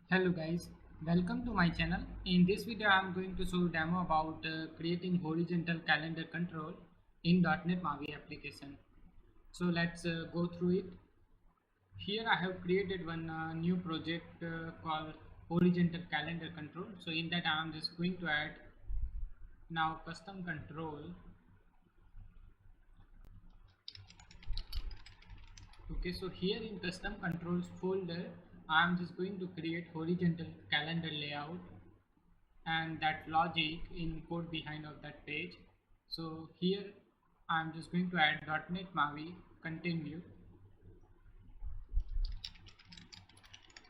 Hello guys, welcome to my channel. In this video I am going to show demo about creating horizontal calendar control in .NET MAUI application. So let's go through it. Here I have created one new project called horizontal calendar control. So in that I am just going to add now custom control. Okay, so here in custom controls folder I am just going to create horizontal calendar layout and that logic in code behind of that page. So here I'm just going to add .NET MAUI content view.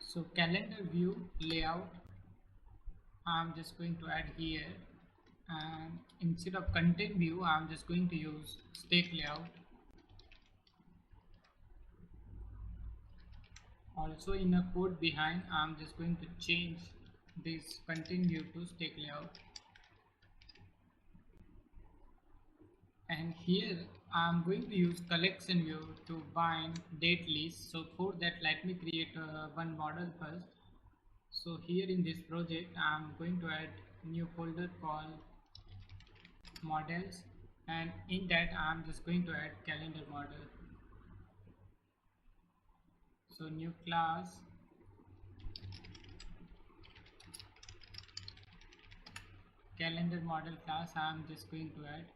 So calendar view layout I'm just going to add here, and instead of content view I'm just going to use stack layout. Also in a code behind I'm just going to change this content view to stack layout. And here I'm going to use collection view to bind date list. So for that let me create one model first. So here in this project I'm going to add new folder called models, and in that I'm just going to add calendar model. So new class, calendar model class I'm just going to add.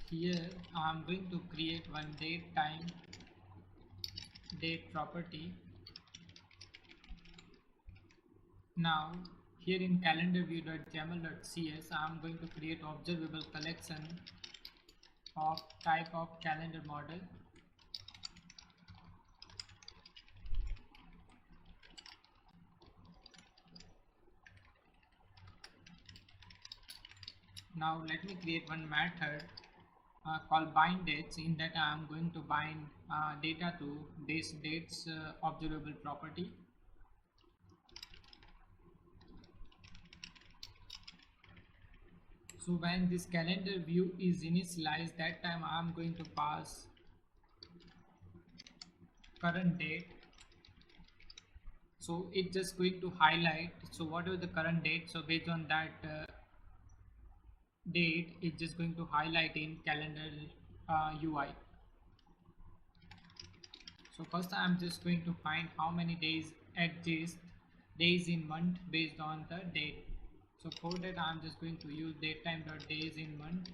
Here I'm going to create one date time date property. Now here in calendar view.yaml.cs I'm going to create observable collection of type of calendar model. Now let me create one method called bind dates. In that I am going to bind data to this dates observable property. So when this calendar view is initialized, that time I am going to pass current date. So it's just going to highlight, so whatever the current date, so based on that date it's just going to highlight in calendar UI. So first I'm just going to find how many days exist days in month based on the date. So for that I'm just going to use datetime.days in month,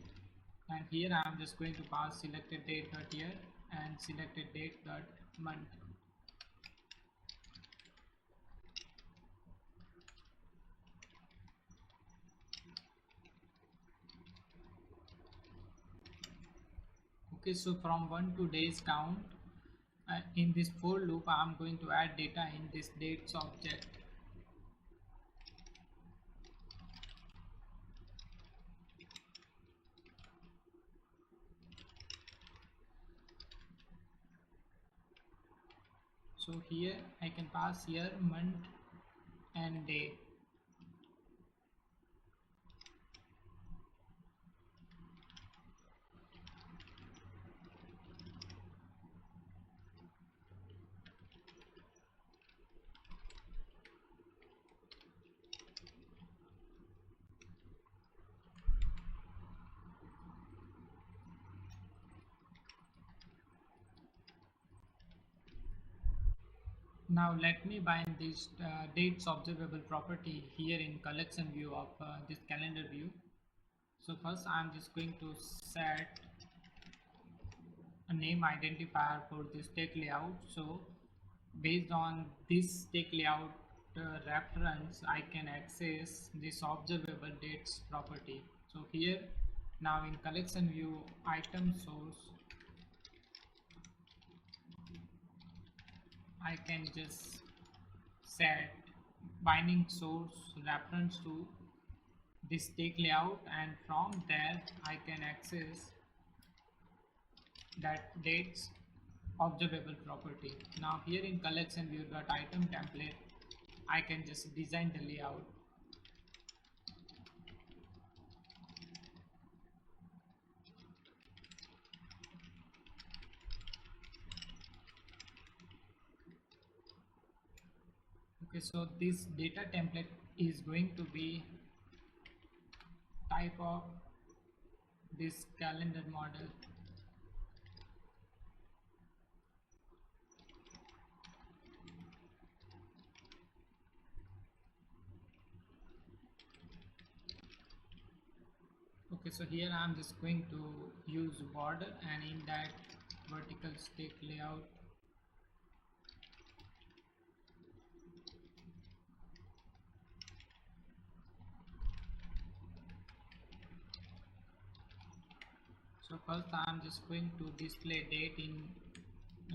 and here I'm just going to pass selected date.year and selected date.month. Okay, so from 1 to days count, in this for loop I'm going to add data in this dates object. So here I can pass year, month and day. Now let me bind this dates observable property here in collection view of this calendar view. So first I'm just going to set a name identifier for this tag layout. So based on this tag layout reference I can access this observable dates property. So here now in collection view item source I can just set binding source reference to this tag layout, and from there I can access that dates observable property. Now here in collection view dot item template I can just design the layout. Okay, so this data template is going to be type of this calendar model. Okay, so here I'm just going to use border, and in that vertical stick layout, so first I'm just going to display date in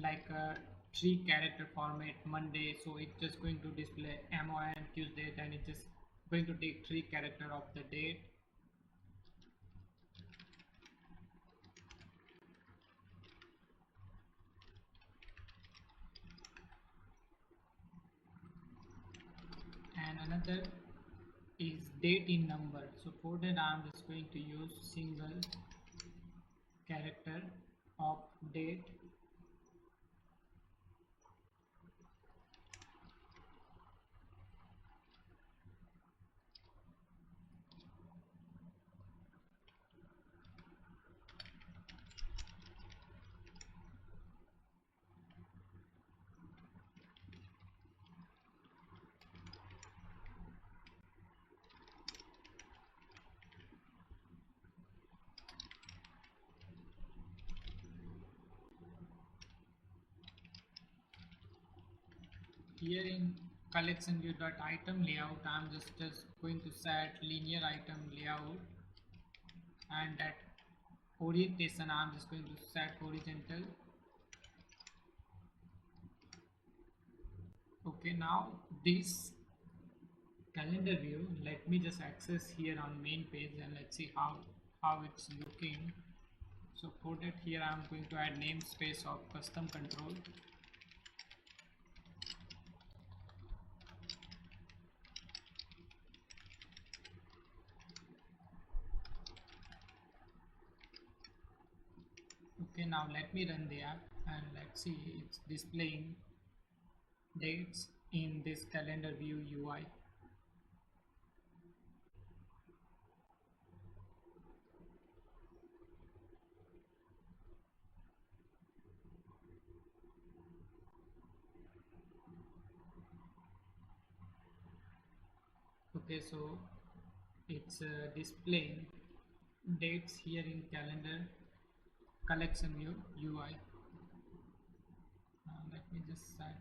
like a three character format Monday, so it's just going to display MAUI and Tuesday, then it's just going to take three character of the date. And another is date in number, so for that I'm just going to use single character of date. Here in collection view dot item layout, I'm just going to set linear item layout, and that orientation I'm just going to set horizontal. Okay, now this calendar view, let me just access here on main page and let's see how it's looking. So for that, here I'm going to add namespace of custom control. Okay, now let me run the app and let's see it's displaying dates in this calendar view UI. Okay, so it's displaying dates here in calendar collection view UI. Let me just set.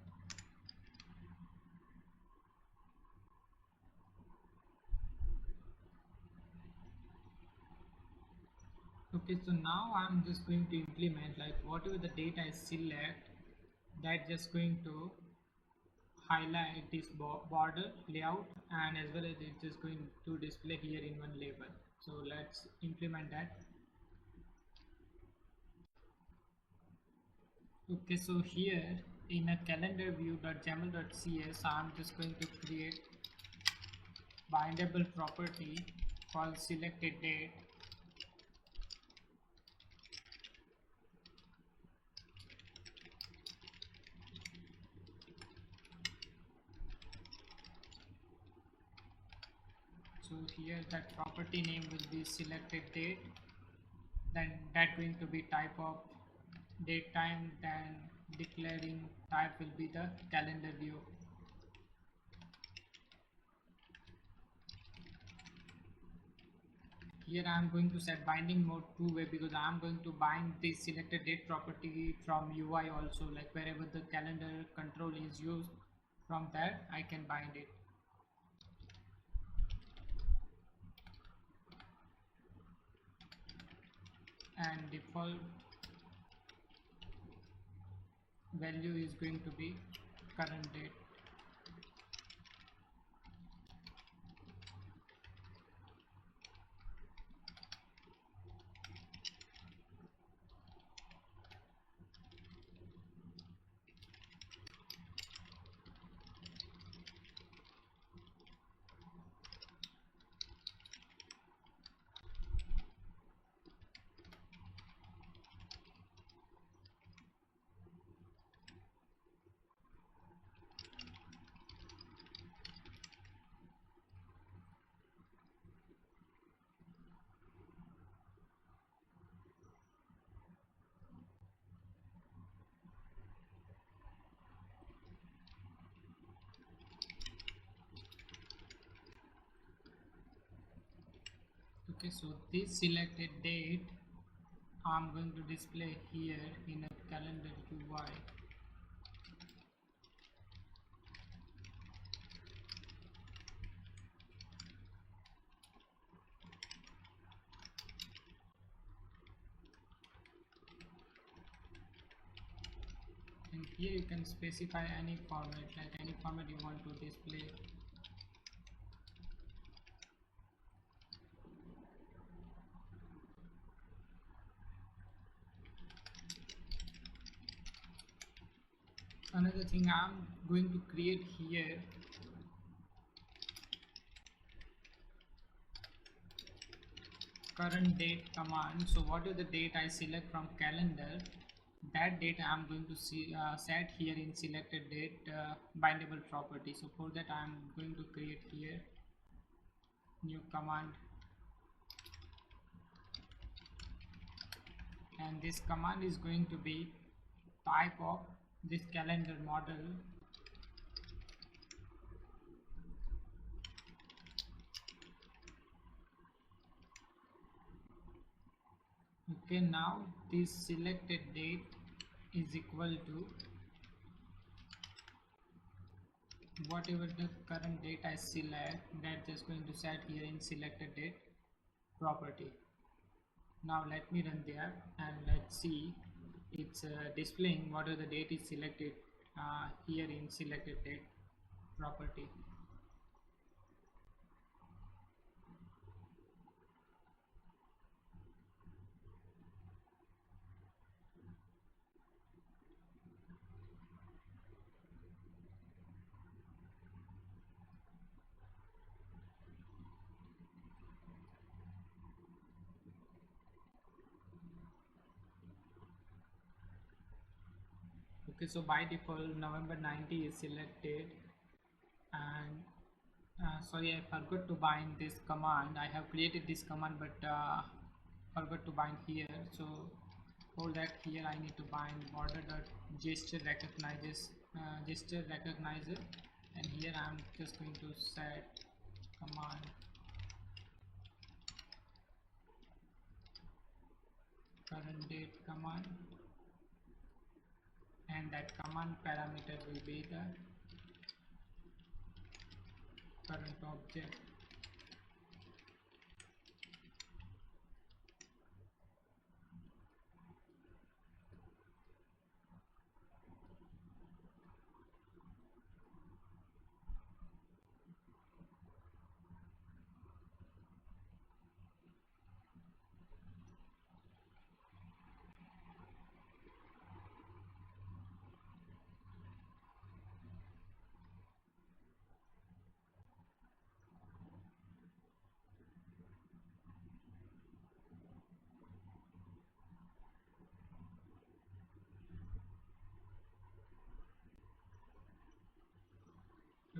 Okay, so now I'm just going to implement like whatever the data I select, that just going to highlight this border layout, and as well as it's just going to display here in one label. So let's implement that. Okay, so here in a calendar view.jaml.cs, I'm just going to create bindable property called selected date. So here that property name will be selected date, then that going to be type of date time, then declaring type will be the calendar view. Here I am going to set binding mode two-way because I am going to bind the selected date property from UI also, like wherever the calendar control is used, from that I can bind it. And default value is going to be current date. Okay, so this selected date I'm going to display here in a calendar UI. And here you can specify any format, like any format you want to display. Another thing I'm going to create here current date command. So what is the date I select from calendar, that date I'm going to see set here in selected date bindable property. So for that I'm going to create here new command, and this command is going to be type of this calendar model. Okay, now this selected date is equal to whatever the current date I select, that just going to set here in selected date property. Now let me run the app and let's see it's displaying whatever the date is selected here in selected date property. Okay, so by default November 90 is selected, and sorry, I forgot to bind this command. I have created this command but forgot to bind here. So for that here I need to bind border dot gesture recognizes gesture recognizer, and here I'm just going to set command current date command, and that command parameter will be the current object.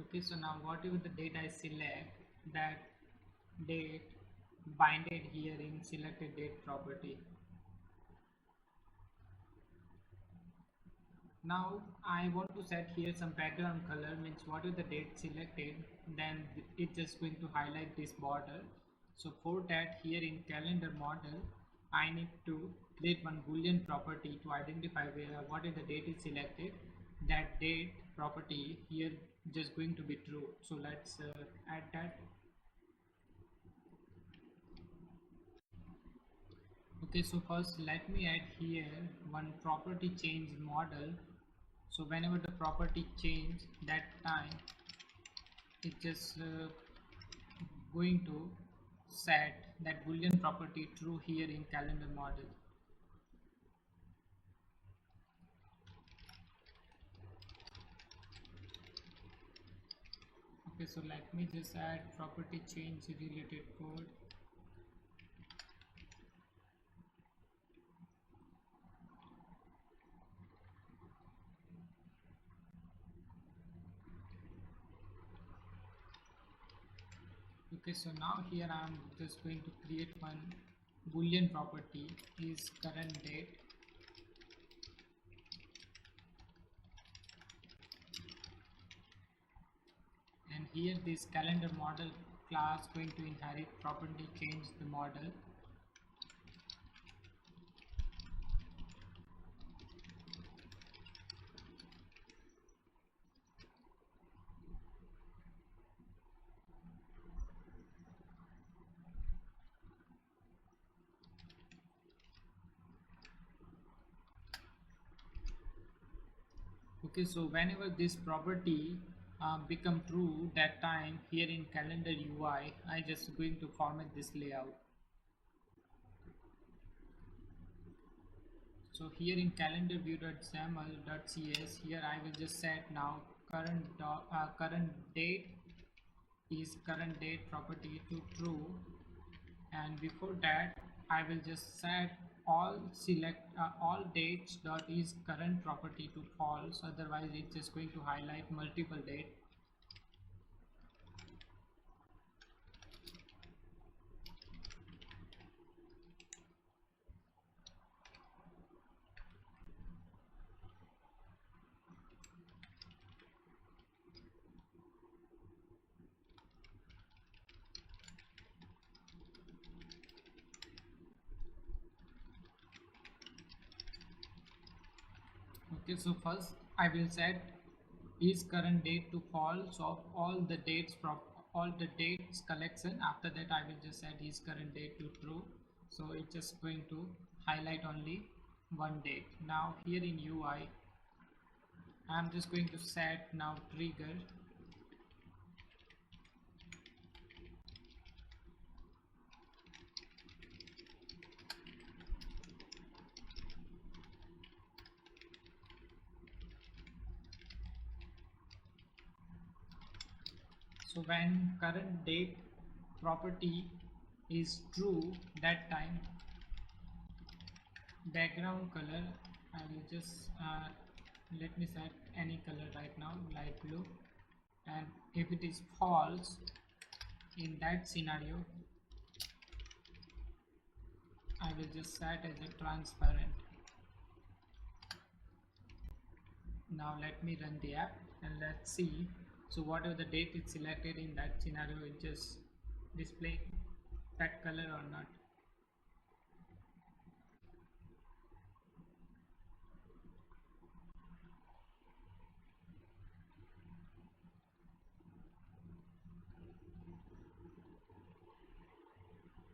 Okay, so now whatever the date I select, that date binded here in selected date property. Now I want to set here some background color, means what is the date selected, then it's just going to highlight this border. So for that here in calendar model I need to create one boolean property to identify where what is the date is selected. That date property here just going to be true. So let's add that. Okay, so first let me add here one property change model. So whenever the property change, that time it just going to set that boolean property true here in calendar model. Okay, so let me just add property change related code. Okay, so now here I'm just going to create one boolean property is current date, and here this calendar model class going to inherit property change the model. Okay, so whenever this property become true, that time here in calendar UI, I just going to format this layout. So here in calendar view.xaml.cs, here I will just set now current date is current date property to true, and before that I will just set all dates dot is current property to false, otherwise it's just going to highlight multiple date. Okay, so first I will set is current date to false of all the dates collection. After that I will just set is current date to true, so it's just going to highlight only one date. Now here in UI I'm just going to set now trigger. So when current date property is true, that time background color I will just let me set any color right now, light blue, and if it is false, in that scenario I will just set as a transparent. Now let me run the app and let's see. So whatever the date is selected in that scenario, it just display that color or not.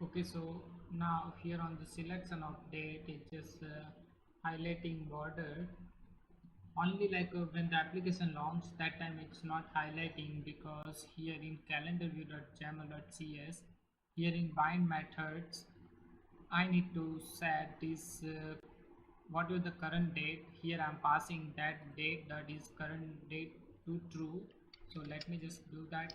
Okay, so now here on the selection of date, it's just highlighting border only, like when the application launch, that time it's not highlighting, because here in calendar view.xaml.cs, here in bind methods I need to set this what is the current date. Here I'm passing that date, that is current date, to true. So let me just do that.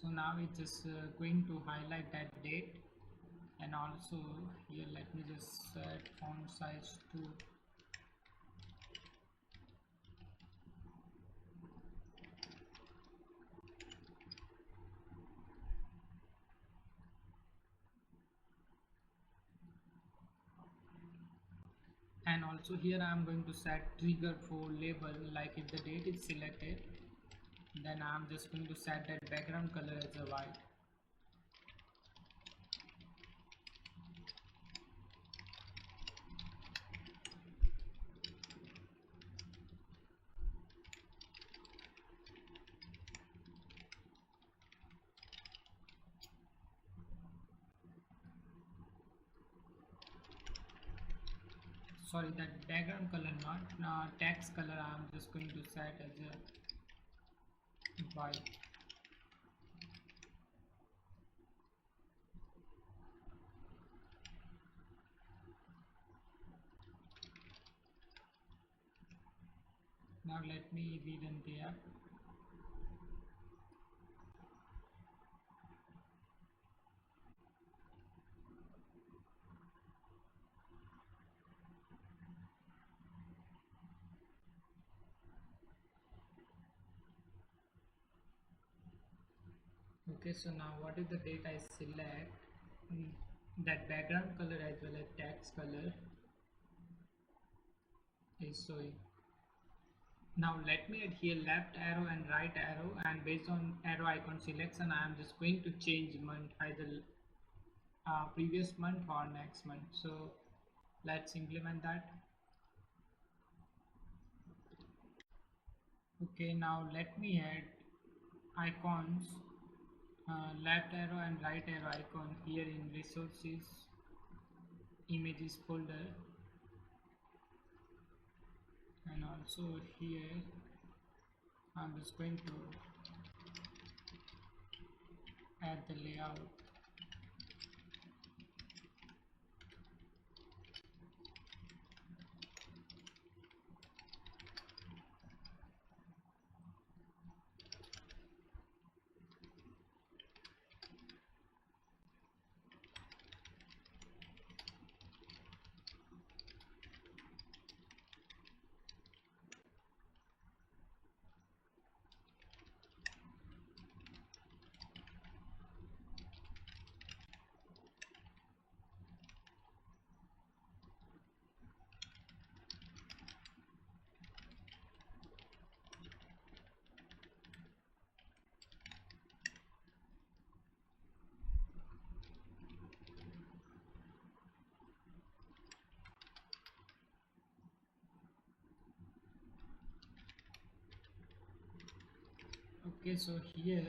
So now it's just going to highlight that date, and also here let me just set font size to. And also here I am going to set trigger for label, like if the date is selected, then I am just going to set that background color as a white. Sorry, that background color, not text color, I am just going to set as a white. Now let me rerun the app. Okay, so now what is the date I select? Mm, that background color as well as text color is showing. Now let me add here left arrow and right arrow, and based on arrow icon selection I am just going to change month, either previous month or next month. So let's implement that. Okay, now let me add icons, left arrow and right arrow icon here in resources images folder, and also here I'm just going to add the layout. Okay, so here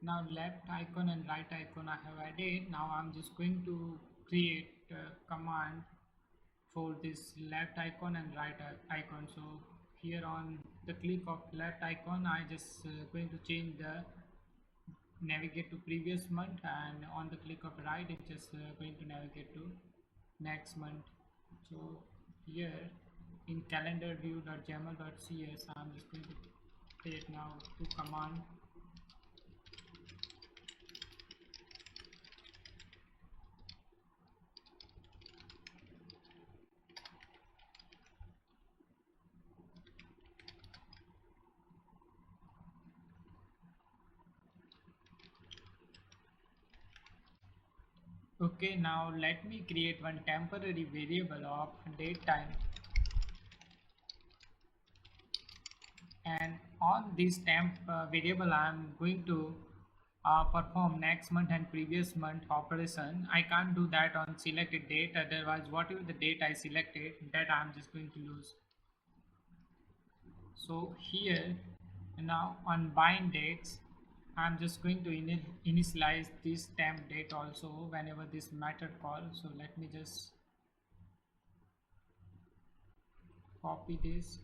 now left icon and right icon I have added. Now I'm just going to create a command for this left icon and right icon. So here on the click of left icon I just going to change the navigate to previous month, and on the click of right it's just going to navigate to next month. So here in calendar view.jaml.cs I'm just going to create now two command. Okay, now let me create one temporary variable of date time, and on this temp variable I am going to perform next month and previous month operation. I can't do that on selected date, otherwise whatever the date I selected that I'm just going to lose. So here now on bind dates I'm just going to initialize this temp date also whenever this method call. So let me just copy this,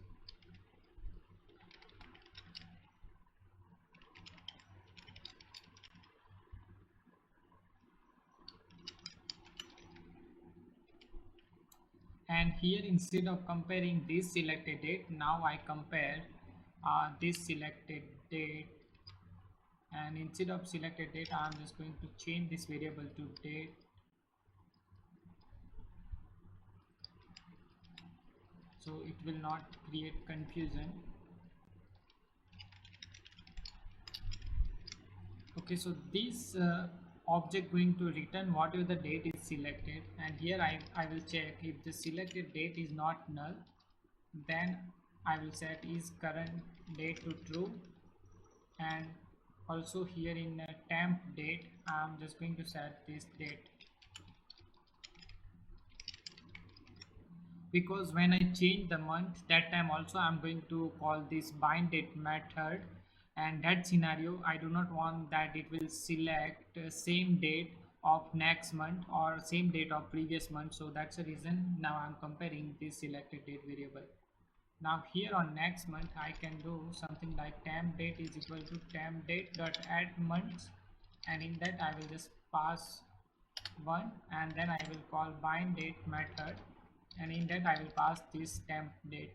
and here instead of comparing this selected date now I compare this selected date, and instead of selected date I'm just going to change this variable to date. So it will not create confusion. Okay, so this object going to return whatever the date is selected, and here I will check if the selected date is not null, then I will set is current date to true, and also here in temp date I'm just going to set this date, because when I change the month that time also I'm going to call this bind date method, and that scenario I do not want that it will select same date of next month or same date of previous month. So that's the reason now I'm comparing this selected date variable. Now here on next month I can do something like temp date is equal to temp date dot add months, and in that I will just pass one, and then I will call bind date method, and in that I will pass this temp date.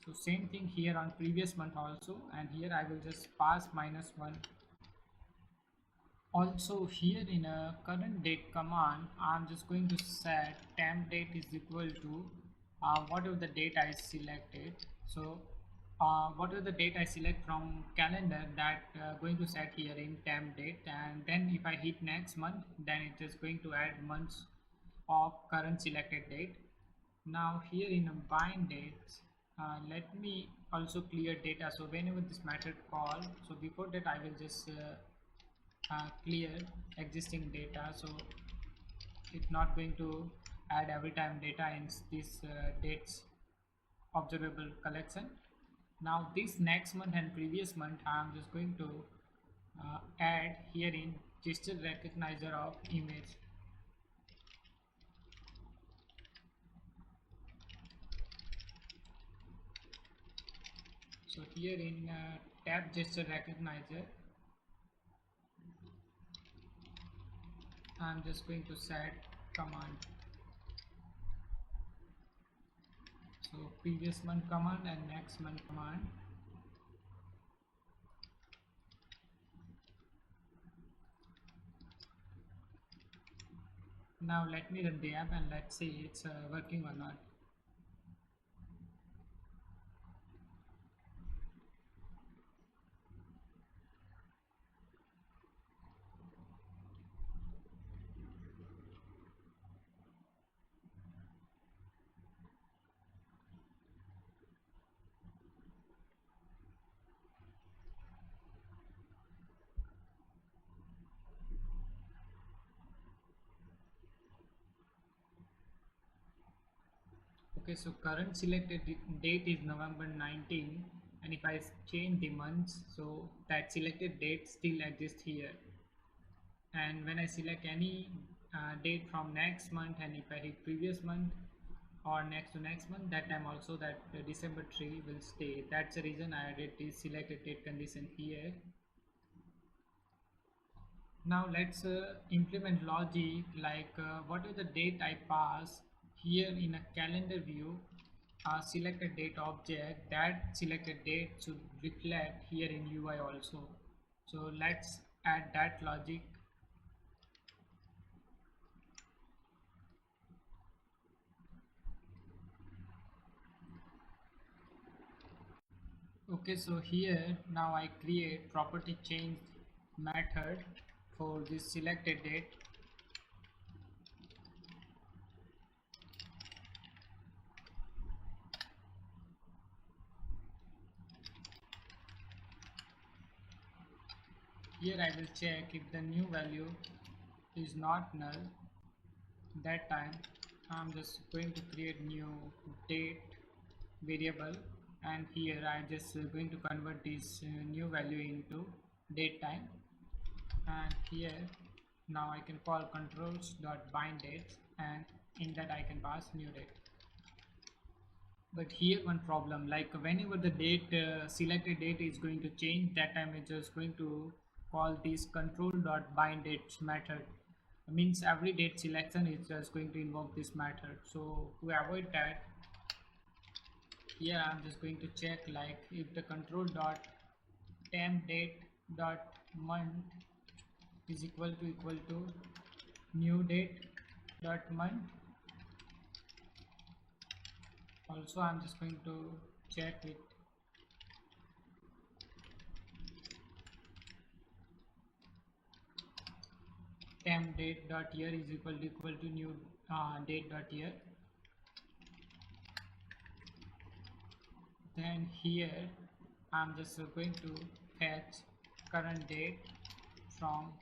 So same thing here on previous month also, and here I will just pass -1. Also here in a current date command I'm just going to set temp date is equal to whatever the date I selected. So what are the date I select from calendar that going to set here in temp date, and then if I hit next month, then it is going to add months of current selected date. Now here in a bind dates, let me also clear data. So whenever this method call, so before that I will just clear existing data, so it's not going to add every time data in this dates observable collection. Now this next month and previous month I'm just going to add here in gesture recognizer of image. So here in tab gesture recognizer I'm just going to set command. So previous month command and next month command. Now let me run the app and let's see it's working or not. Okay, so current selected date is November 19, and if I change the months, so that selected date still exists here. And when I select any date from next month, and if I hit previous month or next to next month, that time also that December 3 will stay. That's the reason I added this selected date condition here. Now let's implement logic like what is the date I pass here in a calendar view, select a date object, that selected date should reflect here in UI also. So let's add that logic. Okay, so here now I create property change method for this selected date. Here I will check if the new value is not null. That time I'm just going to create new date variable, and here I'm just going to convert this new value into date time, and here now I can call controls dot bind date, and in that I can pass new date. But here one problem, like whenever the date selected date is going to change, that time it's just going to call this control dot bind dates method. Means every date selection is just going to invoke this method. So to avoid that, here I'm just going to check like if the control dot temp date dot month is equal to new date dot month. Also I'm just going to check it temp date dot year is equal to new date dot year. Then here I'm just going to fetch current date from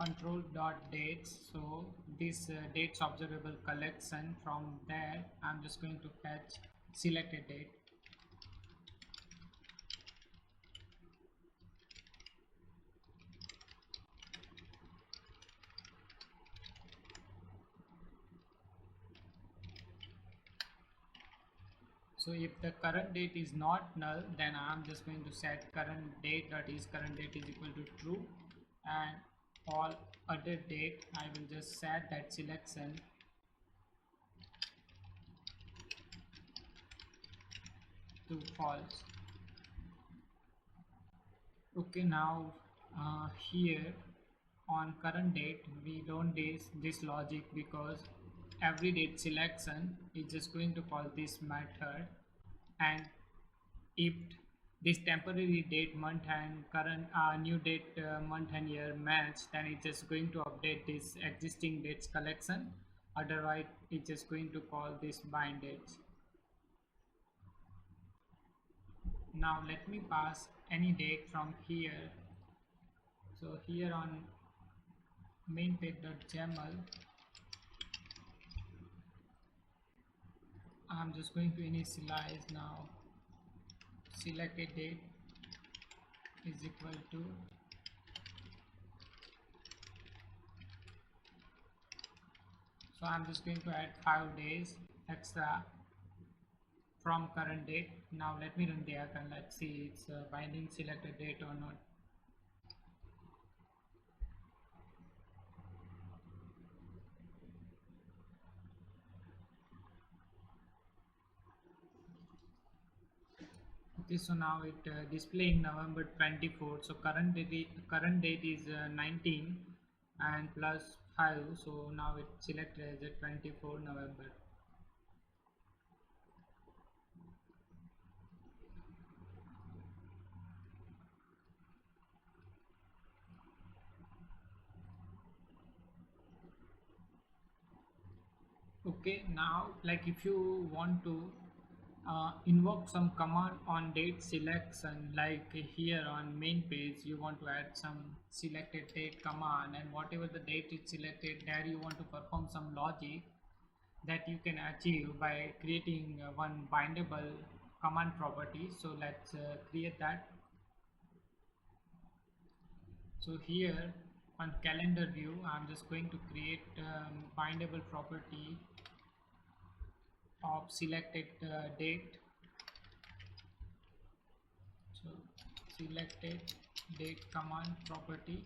control dot dates. So this dates observable collection, from there I'm just going to fetch selected date. So if the current date is not null, then I'm just going to set current date dot is current date is equal to true, and all other date I will just set that selection to false. Okay, now here on current date we don't use this logic because every date selection is just going to call this method, and if this temporary date month and current new date month and year match, then it's just going to update this existing dates collection. Otherwise it's just going to call this bind dates. Now let me pass any date from here. So here on main page.yaml, I'm just going to initialize now selected date is equal to, so I'm just going to add 5 days extra from current date. Now let me run the app and let's see it's binding selected date or not. Okay, so now it displaying November 24th. So current date is 19 and plus 5. So now it selected as a 24 November. Okay, now like if you want to invoke some command on date selection, like here on main page you want to add some selected date command, and whatever the date is selected there you want to perform some logic that you can achieve by creating one bindable command property. So let's create that. So here on calendar view I'm just going to create bindable property of selected date. So selected date command property.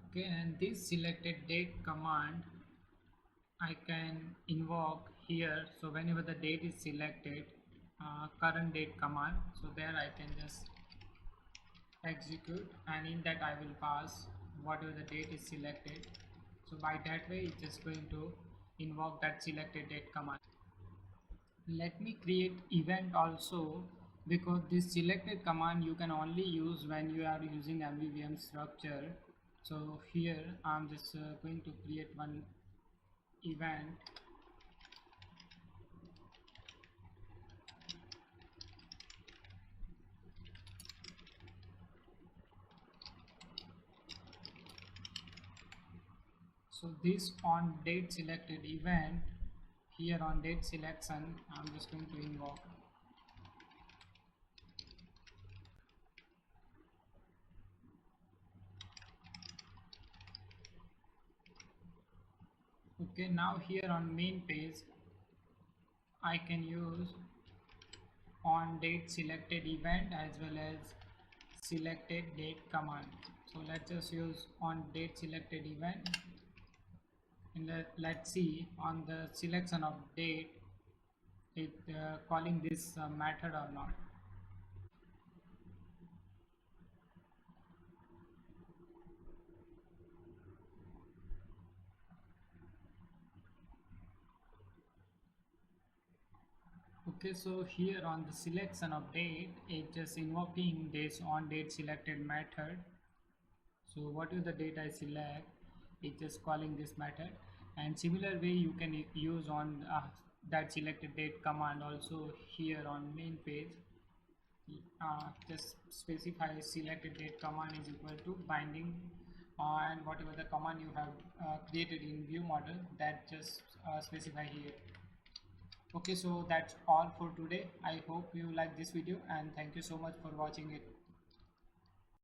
Okay, and this selected date command I can invoke here. So whenever the date is selected, current date command, so there I can just execute, and in that I will pass whatever the date is selected. So by that way it's just going to invoke that selected date command. Let me create event also, because this selected command you can only use when you are using MVVM structure. So here I'm just going to create one event. So this on date selected event, here on date selection I'm just going to invoke. Okay, now here on main page I can use on date selected event as well as selected date command. So let's just use on date selected event, and let's see on the selection of date it calling this method or not. Okay, so here on the selection of date it just invoking this on date selected method. So what is the date I select, it's just calling this method. And similar way you can use on that selected date command also here on main page. just specify selected date command is equal to binding, and whatever the command you have created in view model, that just specify here. Okay, so that's all for today. I hope you like this video, and thank you so much for watching it.